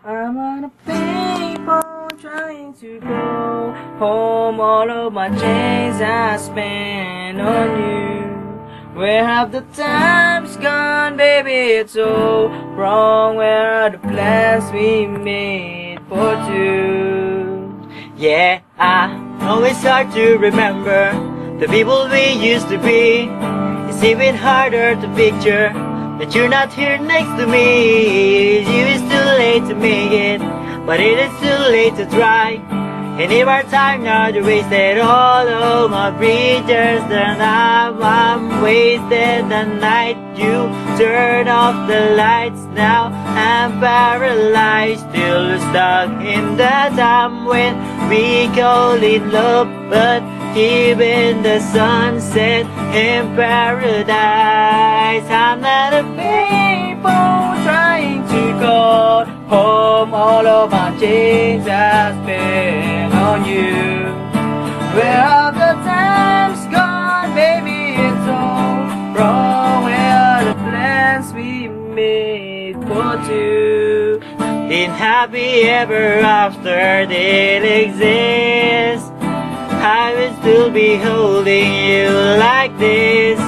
I'm on a payphone trying to go home. All of my chains I spent on you. Where have the times gone, baby? It's so wrong. Where are the plans we made for two? Yeah, I know it's hard to remember the people we used to be. It's even harder to picture that you're not here next to me. It's too late to make it, but it is too late to try. And if our time now to wasted all of my breathers, then I'm wasted the night you turn off the lights. Now I'm paralyzed, still stuck in the time when we call it love. But even the sunset in paradise, I'm not a People trying to go home. All of my chains I spent on you. Where are the times gone, baby? It's all wrong. Where are the plans we made for two? In happy ever after did exist, I will still be holding you like this.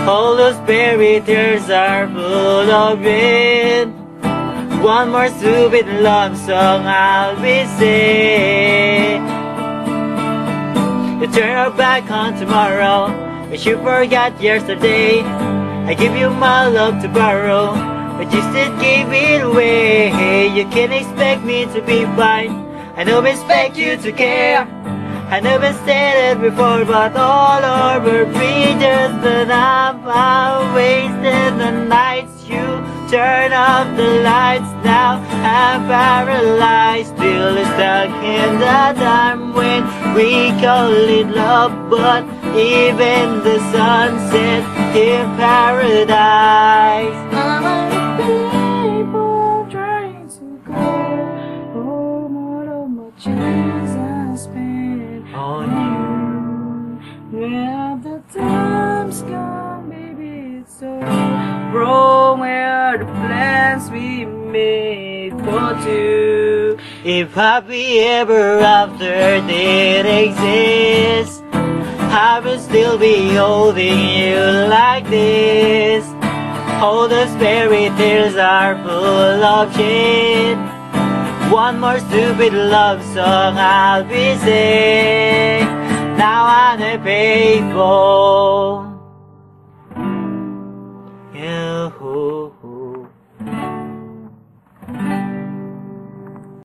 All those fairy tales are full of it. One more stupid love song I'll be singing. You turn our back on tomorrow, but you forgot yesterday. I give you my love to borrow, but you still gave it away. You can't expect me to be fine, I don't expect you to care. I never said it before, but all over breathers. But I'm wasted the nights you turn off the lights. Now I'm paralyzed, still stuck in the time when we call it love. But even the sunset in paradise. I'm on people trying to go home. All of my chains I spent On you. Where have the times gone, baby? It's so wrong. Where are the plans we made for two? If happy ever after did exist, I will still be holding you like this. All those fairy tales are full of shit. One more stupid love song I'll be singing. Now I'm a payphone.